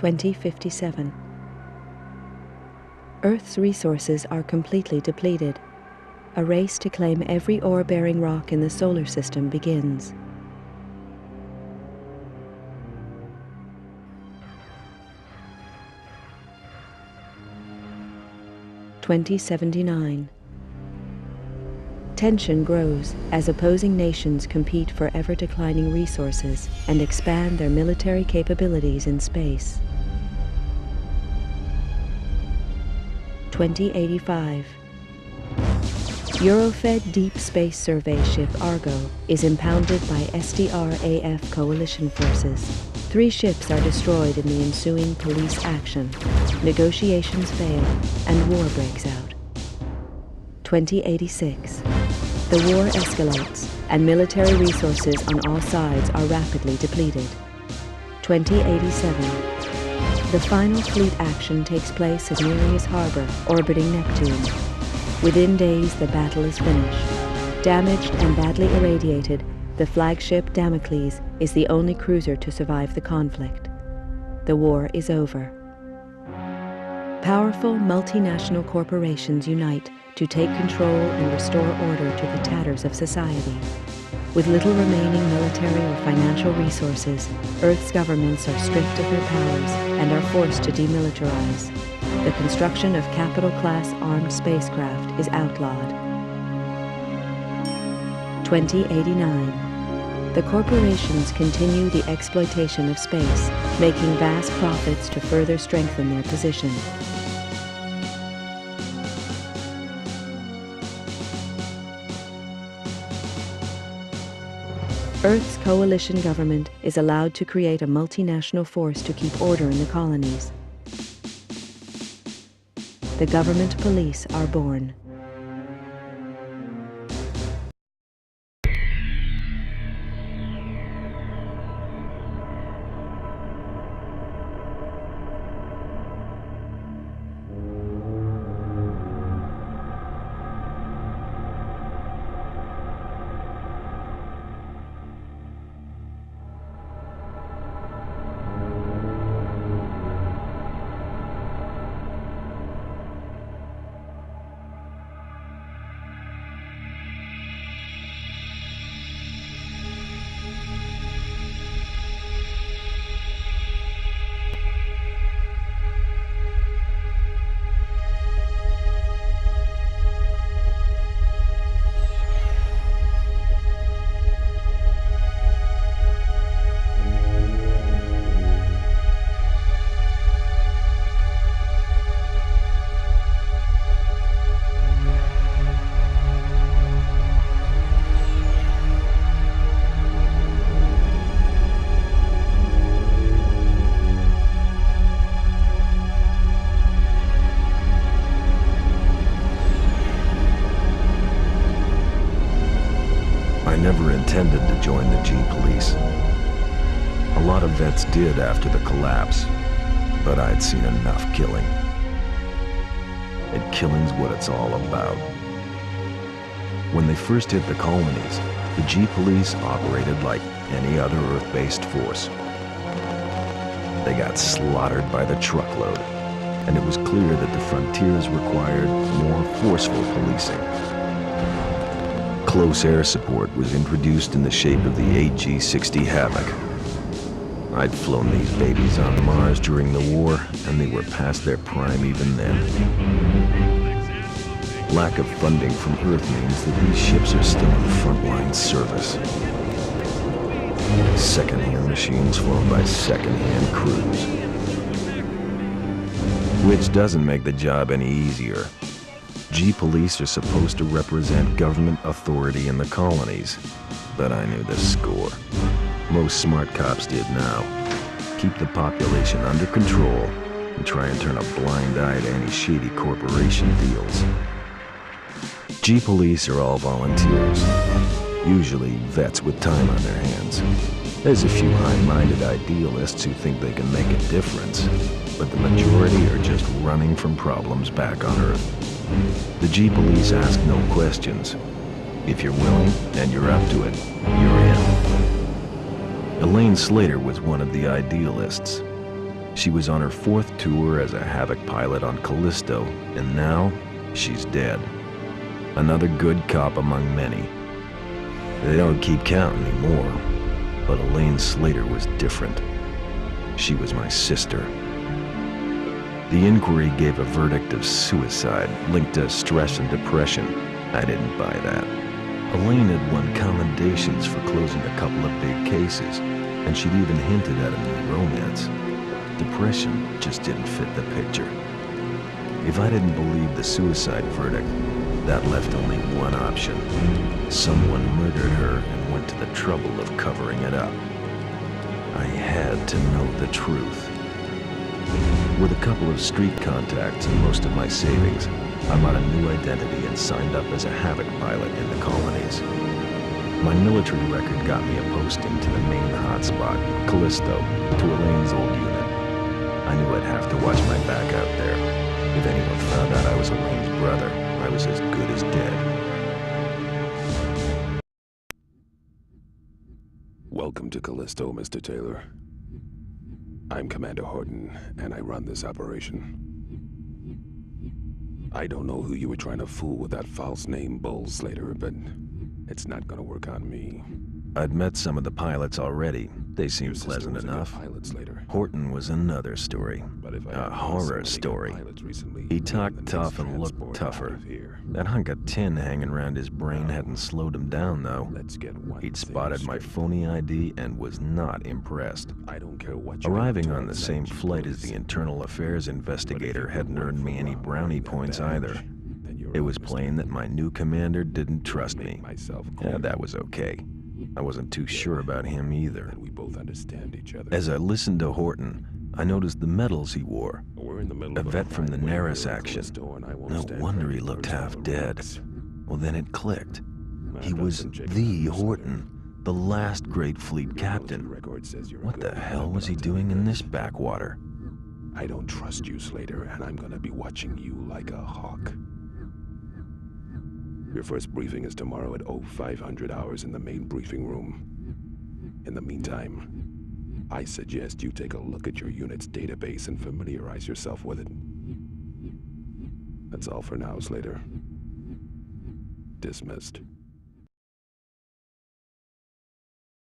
2057. Earth's resources are completely depleted. A race to claim every ore-bearing rock in the solar system begins. (2079). Tension grows as opposing nations compete for ever-declining resources and expand their military capabilities in space. 2085. Eurofed Deep Space Survey ship Argo is impounded by SDR-AF coalition forces. 3 ships are destroyed in the ensuing police action. Negotiations fail and war breaks out. 2086. The war escalates and military resources on all sides are rapidly depleted. 2087. The final fleet action takes place at Nereus Harbor, orbiting Neptune. Within days, the battle is finished. Damaged and badly irradiated, the flagship Damocles is the only cruiser to survive the conflict. The war is over. Powerful multinational corporations unite to take control and restore order to the tatters of society. With little remaining military or financial resources, Earth's governments are stripped of their powers and are forced to demilitarize. The construction of capital-class armed spacecraft is outlawed. 2089. The corporations continue the exploitation of space, making vast profits to further strengthen their position. Earth's coalition government is allowed to create a multinational force to keep order in the colonies. The government police are born. I never intended to join the G-Police. A lot of vets did after the collapse, but I'd seen enough killing. And killing's what it's all about. When they first hit the colonies, the G-Police operated like any other Earth-based force. They got slaughtered by the truckload, and it was clear that the frontiers required more forceful policing. Close air support was introduced in the shape of the AG-60 Havoc. I'd flown these babies on Mars during the war, and they were past their prime even then. Lack of funding from Earth means that these ships are still in frontline service. Second-hand machines flown by second-hand crews. Which doesn't make the job any easier. G-Police are supposed to represent government authority in the colonies, but I knew the score. Most smart cops did now. Keep the population under control and try and turn a blind eye to any shady corporation deals. G-Police are all volunteers, usually vets with time on their hands. There's a few high-minded idealists who think they can make a difference, but the majority are just running from problems back on Earth. The G-Police ask no questions. If you're willing and you're up to it, you're in. Elaine Slater was one of the idealists. She was on her 4th tour as a Havoc pilot on Callisto, and now she's dead. Another good cop among many. They don't keep count anymore, but Elaine Slater was different. She was my sister. The inquiry gave a verdict of suicide linked to stress and depression. I didn't buy that. Elaine had won commendations for closing a couple of big cases, and she'd even hinted at a new romance. Depression just didn't fit the picture. If I didn't believe the suicide verdict, that left only one option. Someone murdered her and went to the trouble of covering it up. I had to know the truth. With a couple of street contacts and most of my savings, I bought a new identity and signed up as a Havoc pilot in the colonies. My military record got me a posting to the main hotspot, Callisto, to Elaine's old unit. I knew I'd have to watch my back out there. If anyone found out I was Elaine's brother, I was as good as dead. Welcome to Callisto, Mr. Taylor. I'm Commander Horton, and I run this operation. I don't know who you were trying to fool with that false name, Bull Slater, but it's not gonna work on me. I'd met some of the pilots already. They seemed pleasant enough. Horton was another story. A horror story. He talked tough and looked tougher. That hunk of tin hanging around his brain hadn't slowed him down, though. He'd spotted my phony ID and was not impressed. Arriving on the same flight as the internal affairs investigator hadn't earned me any brownie points either. It was plain that my new commander didn't trust me. Yeah, that was okay. I wasn't too sure about him either. As I listened to Horton, I noticed the medals he wore. A vet from the Neris action. No wonder he looked half dead. Well, then it clicked. He was the Horton, the last great fleet captain. What the hell was he doing in this backwater? I don't trust you, Slater, and I'm gonna be watching you like a hawk. Your first briefing is tomorrow at 0500 hours in the main briefing room. In the meantime, I suggest you take a look at your unit's database and familiarize yourself with it. That's all for now, Slater. Dismissed.